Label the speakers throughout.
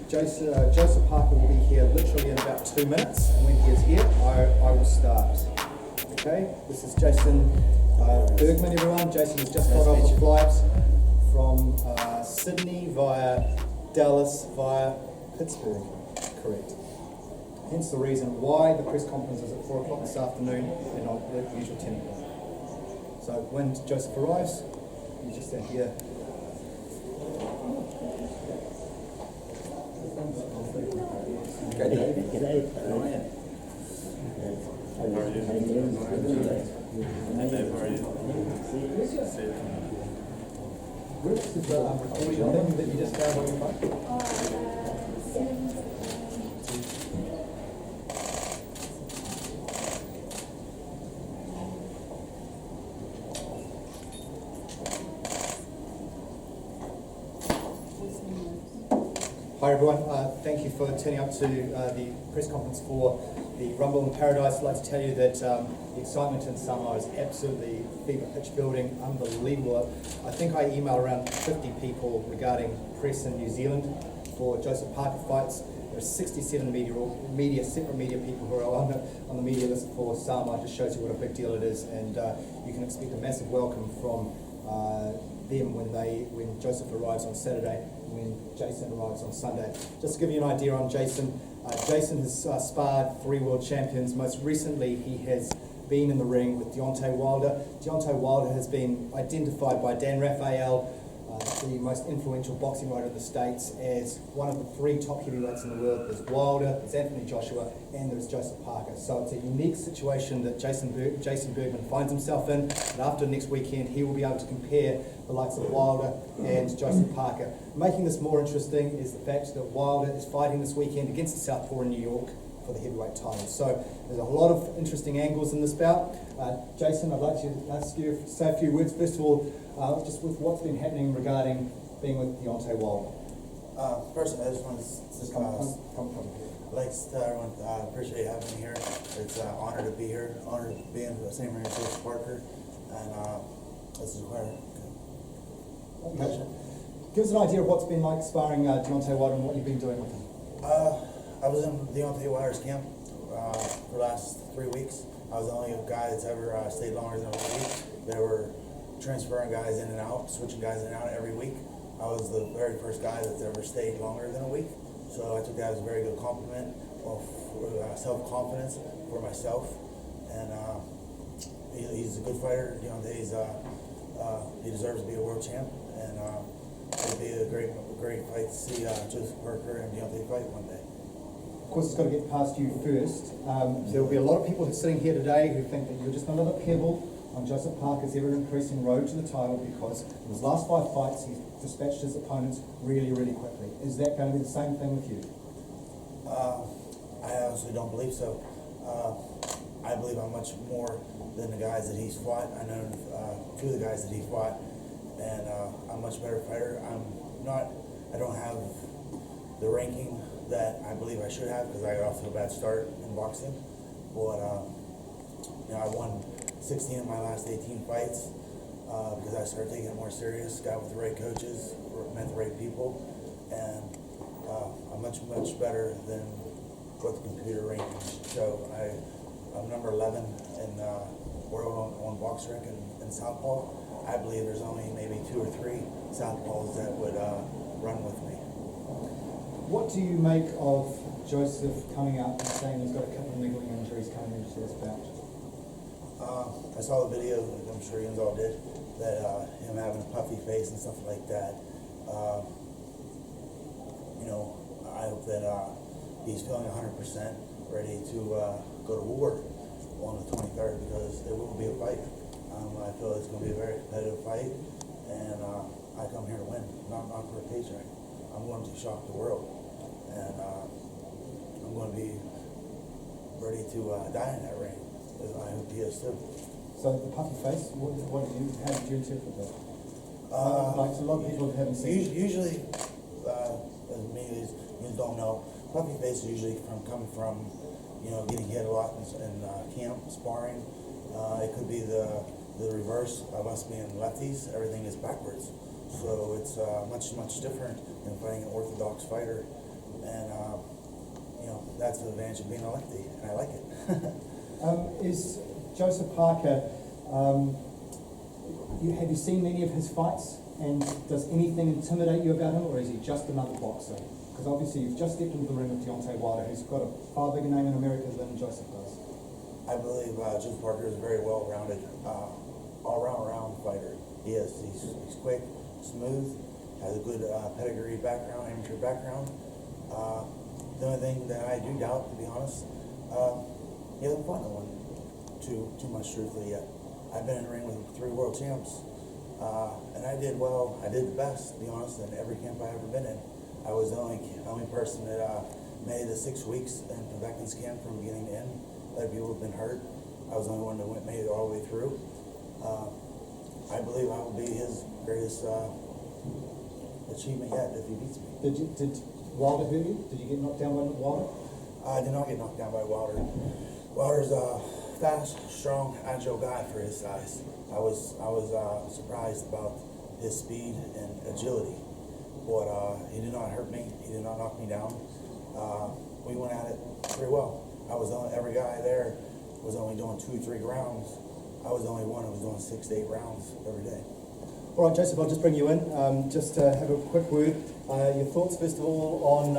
Speaker 1: Joseph Parker will be here literally in about 2 minutes, and when he is here, I will start. Okay, this is Jason Bergman, everyone. Jason has just got off a flight from Sydney via Dallas via Pittsburgh, correct. Hence the reason why the press conference is at 4 o'clock this afternoon and not the usual 10 o'clock. So when Joseph arrives, you just stand here.
Speaker 2: G'day.
Speaker 1: Where's the recording thing that you just found on your phone? Hi everyone, thank you for turning up to the press conference for the Rumble in Paradise. I'd like to tell you that the excitement in Samoa is absolutely fever pitch building, unbelievable. I think I emailed around 50 people regarding press in New Zealand for Joseph Parker fights. There are 67 separate media people who are on the media list for Samoa. It just shows you what a big deal it is, and you can expect a massive welcome from them when Joseph arrives on Saturday, when Jason arrives on Sunday. Just to give you an idea on Jason, Jason has sparred 3 world champions. Most recently, he has been in the ring with Deontay Wilder. Deontay Wilder has been identified by Dan Raphael, the most influential boxing writer in the States, as one of the 3 top heavyweights in the world. There's Wilder, there's Anthony Joshua, and there's Joseph Parker. So it's a unique situation that Jason Bergman finds himself in. And after next weekend, he will be able to compare the likes of Wilder and Joseph Parker. Making this more interesting is the fact that Wilder is fighting this weekend against the Southpaw in New York for the heavyweight title. So there's a lot of interesting angles in this bout. Jason, I'd like to ask you to say a few words. First of all, just with what's been happening regarding being with Deontay Wilder.
Speaker 3: First, I just want to like everyone, appreciate having me here. It's an honor to be here, honor to be in the same ring as Jason Parker, and this is where.
Speaker 1: Give us an idea of what's been like sparring Deontay Wilder and what you've been doing with him.
Speaker 3: I was in Deontay Wilder's camp for the last 3 weeks. I was the only guy that's ever stayed longer than a week. They were transferring guys in and out, switching guys in and out every week. I was the very first guy that's ever stayed longer than a week. So I took that as a very good compliment of self-confidence for myself. And he's a good fighter. Deontay's he deserves to be a world champ. And it'll be a great fight to see Joseph Parker and Deontay fight one day.
Speaker 1: Of course, it's got to get past you first. There will be a lot of people sitting here today who think that you're just another pebble on Joseph Parker's ever-increasing road to the title, because in his last 5 fights, he's dispatched his opponents really, really quickly. Is that going to be the same thing with you?
Speaker 3: I honestly don't believe so. I believe I'm much more than the guys that he's fought. I know a few of the guys that he fought, and I'm a much better fighter. I don't have the ranking that I believe I should have, because I got off to a bad start in boxing. But I won 16 of my last 18 fights because I started taking it more serious, got with the right coaches, met the right people, and I'm much better than what the computer rankings show. I'm number 11 in world on box rank in Southpaw. I believe there's only maybe 2 or 3 Southpaws that would run with me.
Speaker 1: What do you make of Joseph coming out and saying he's got a couple of niggling injuries coming into this bout?
Speaker 3: I saw the video, I'm sure you all did, that him having a puffy face and stuff like that. I hope that he's feeling 100% ready to go to war on the 23rd, because it will be a fight. I feel it's going to be a very competitive fight, and I come here to win, not for a paycheck. I'm going to shock the world, and I'm going to be ready to die in that ring. I hope he is too.
Speaker 1: So the puffy face, how did you interpret that? Like a lot of people haven't seen.
Speaker 3: Usually, you don't know. Puffy face is usually coming from getting hit a lot in camp sparring. It could be the reverse of us being lefties. Everything is backwards, so it's much different than fighting an orthodox fighter. and that's the advantage of being a lefty, and I like it.
Speaker 1: Is Joseph Parker, have you seen any of his fights, and does anything intimidate you about him, or is he just another boxer? Because obviously you've just stepped into the ring with Deontay Wilder, who's got a far bigger name in America than Joseph does.
Speaker 3: I believe Joseph Parker is a very well-rounded, all-round fighter. He's quick, smooth, has a good pedigree background, amateur background. The only thing that I do doubt, to be honest, he hasn't fought no one too much truthfully yet. I've been in the ring with 3 world champs, and I did well. I did the best, to be honest, in every camp I've ever been in. I was the only person that made the 6 weeks in Povetkin's camp from beginning to end. Other people have been hurt. I was the only one that made it all the way through. I believe I will be his greatest achievement yet if he beats me.
Speaker 1: Did Wilder hurt you? Did you get knocked down by Wilder?
Speaker 3: I did not get knocked down by Wilder. Wilder's a fast, strong, agile guy for his size. I was surprised about his speed and agility, but he did not hurt me. He did not knock me down. We went at it pretty well. Every guy there was only doing 2 or 3 rounds. I was the only one who was doing 6 to 8 rounds every day.
Speaker 1: All right, Joseph, I'll just bring you in, just to have a quick word. Your thoughts, first of all, on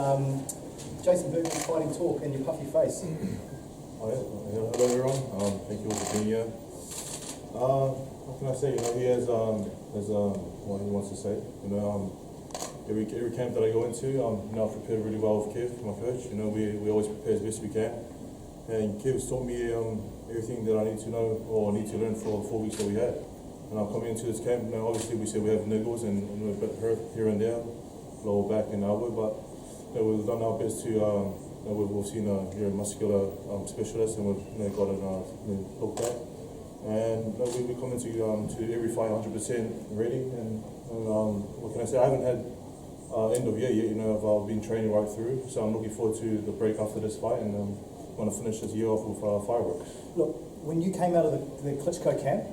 Speaker 1: Jason Bergman's fighting talk and your puffy face.
Speaker 2: Hello everyone. Thank you all for being here. What can I say? He has what he wants to say. Every camp that I go into, I've prepared really well with Kev, my coach. We always prepare as best we can. And Kev's taught me everything that I need to know or need to learn for the 4 weeks that we had. And I'm coming into this camp now. Obviously, we said we have niggles and we're a bit hurt here and there, lower back and elbow, but we've done our best to. We've seen a neuromuscular specialist, and we've got it looked at. And we come into to every fight 100% ready. And what can I say? I haven't had end of year yet. I've been training right through, so I'm looking forward to the break after this fight, and I'm going to finish this year off with fireworks.
Speaker 1: Look, when you came out of the Klitschko camp,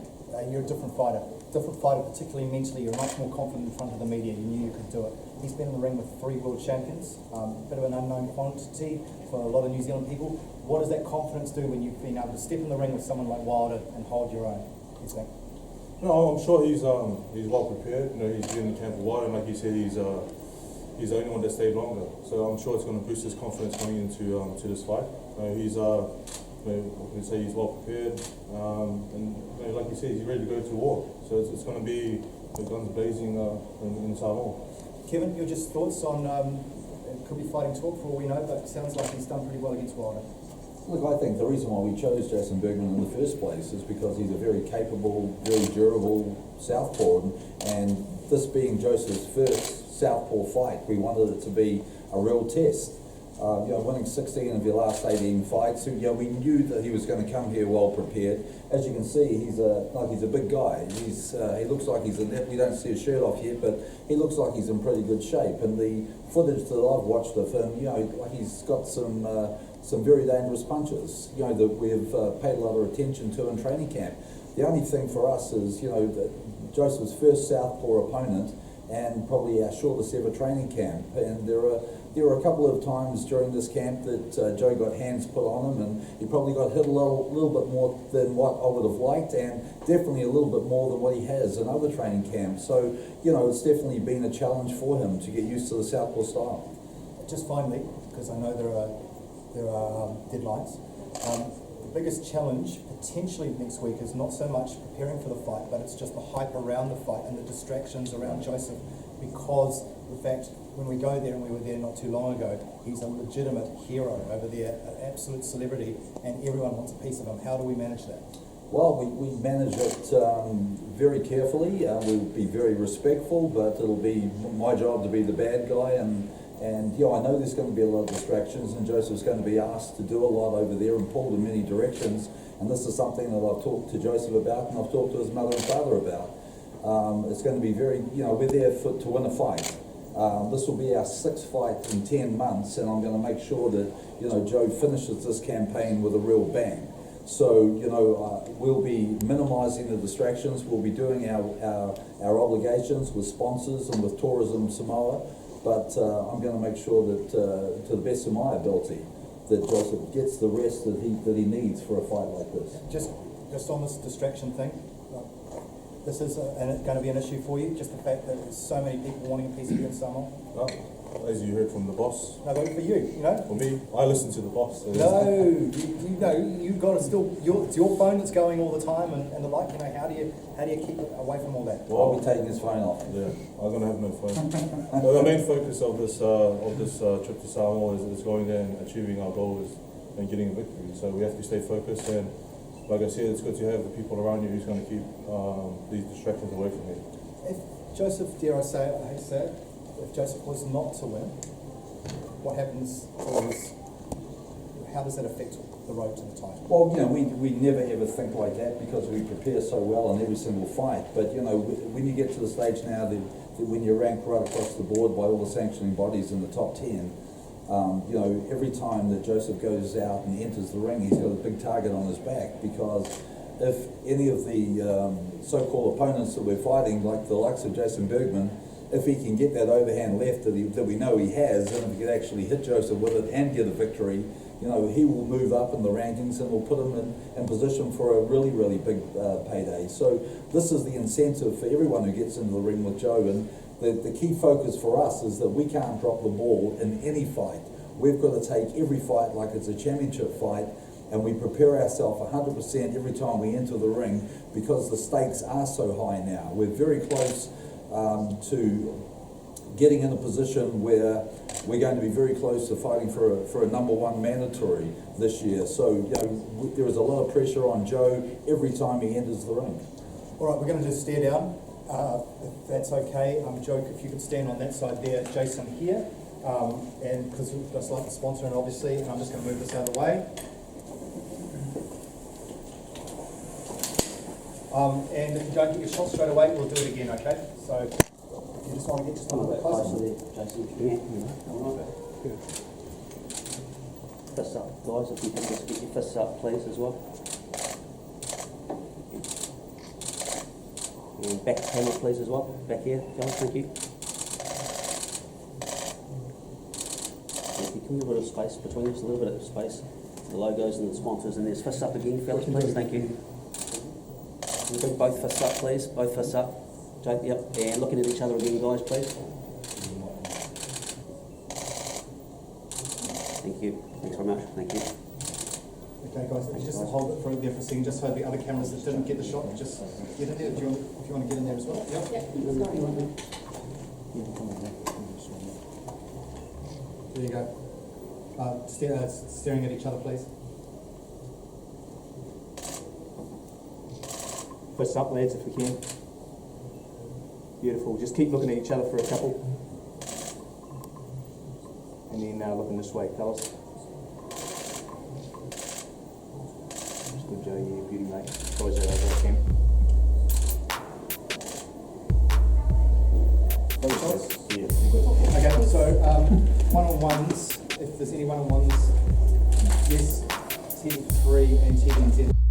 Speaker 1: you're a different fighter. Particularly mentally. You're much more confident in front of the media. You knew you could do it. He's been in the ring with 3 world champions, a bit of an unknown quantity for a lot of New Zealand people. What does that confidence do when you've been able to step in the ring with someone like Wilder and hold your own? You think?
Speaker 2: No, I'm sure he's well prepared. He's been in the camp for a while, and like you said, he's the only one that stayed longer. So I'm sure it's going to boost his confidence coming into to this fight. He's he's well prepared, and like you said, he's ready to go to war. So it's going to be the guns blazing in Samoa.
Speaker 1: Kevin, your just thoughts on it could be fighting talk for all we know, but it sounds like he's done pretty well against Wilder.
Speaker 4: Look, I think the reason why we chose Jason Bergman in the first place is because he's a very capable, very durable southpaw, and this being Joseph's first southpaw fight, we wanted it to be a real test. Winning 16 of your last 18 fights, we knew that he was going to come here well prepared. As you can see, he's a big guy. He looks like he's we don't see his shirt off yet, but he looks like he's in pretty good shape. And the footage that I've watched of him, he's got some very dangerous punches. That we've paid a lot of attention to in training camp. The only thing for us is, that Joseph's first southpaw opponent and probably our shortest ever training camp. And there were a couple of times during this camp that Joe got hands put on him, and he probably got hit a little bit more than what I would have liked, and definitely a little bit more than what he has in other training camps. So, it's definitely been a challenge for him to get used to the southpaw style.
Speaker 1: Just finally, because I know there are deadlines, the biggest challenge potentially next week is not so much preparing for the fight, but it's just the hype around the fight and the distractions around Joseph, because the fact when we go there, and we were there not too long ago, he's a legitimate hero over there, an absolute celebrity, and everyone wants a piece of him. How do we manage that?
Speaker 4: Well, we manage it very carefully. We'll be very respectful, but it'll be my job to be the bad guy, and I know there's going to be a lot of distractions, and Joseph's going to be asked to do a lot over there and pulled in many directions, and this is something that I've talked to Joseph about, and I've talked to his mother and father about. It's going to be very, we're there to win a fight. This will be our 6th fight in 10 months, and I'm going to make sure that, Joe finishes this campaign with a real bang. So, we'll be minimising the distractions. We'll be doing our obligations with sponsors and with Tourism Samoa. but I'm going to make sure that, to the best of my ability, that Joseph gets the rest that he needs for a fight like this.
Speaker 1: Just on this distraction thing, this is going to be an issue for you, just the fact that there's so many people wanting a piece of you in Samoa.
Speaker 2: No, as you heard from the boss.
Speaker 1: No, but for you, you know?
Speaker 2: For me, I listen to the boss.
Speaker 1: No, you know, you've got to still, it's your phone that's going all the time and the like, you know, how do you keep it away from all that?
Speaker 4: I'll be taking his phone off.
Speaker 2: Yeah, I'm gonna have no phone. But the main focus of this trip to Samoa is going there and achieving our goals and getting a victory. So we have to stay focused, and like I said, it's good to have the people around you who's going to keep these distractions away from you.
Speaker 1: If Joseph, dare I say it, I hate to say it, if Joseph was not to win, what happens is, how does that affect the road to the title?
Speaker 4: Well, you know, we never ever think like that because we prepare so well in every single fight. But, you know, when you get to the stage now that when you're ranked right across the board by all the sanctioning bodies in the top 10, you know, every time that Joseph goes out and enters the ring, he's got a big target on his back, because if any of the so-called opponents that we're fighting, like the likes of Jason Bergman, if he can get that overhand left that we know he has, and if he can actually hit Joseph with it and get a victory, you know, he will move up in the rankings and will put him in position for a really, really big payday. So this is the incentive for everyone who gets into the ring with Joe, and the key focus for us is that we can't drop the ball in any fight. We've got to take every fight like it's a championship fight, and we prepare ourselves 100% every time we enter the ring, because the stakes are so high now. We're very close to getting in a position where we're going to be very close to fighting for a #1 mandatory this year. So, you know, there is a lot of pressure on Joe every time he enters the ring.
Speaker 1: All right, we're going to just stare down, if that's okay. Joe, if you could stand on that side there, Jason here, and because we'd just like the sponsor, and obviously, and I'm just going to move this out of the way. And if you don't get your shot straight away, we'll do it again, okay? So, if you just want to get just a little bit closer.
Speaker 5: Jason, good. Fists up, guys, if you can just get your fists up, please, as well. And back camera, please, as well. Back here, guys, thank you. If you can give a bit of space between us, a little bit of space. The logos and the sponsors, and there's fists up again, fellas, please, thank you. And both fists up, please, both fists up. Yep, and looking at each other again, guys, please. Thank you. Thanks very much. Thank you.
Speaker 1: Okay, guys, if you just hold it for there for a second, just so the other cameras that didn't get the shot, just get in there. If you want to get in there as well. Yep. There you go. Staring at each other, please.
Speaker 6: Fists up, lads, if we can. Beautiful. Just keep looking at each other for a couple. And then looking this way, fellas. Just good, Joe. Yeah, beauty, mate. Always that over, Cam.
Speaker 1: Okay, so one-on-ones, if there's any one-on-ones, yes, 10-3 and 10-10.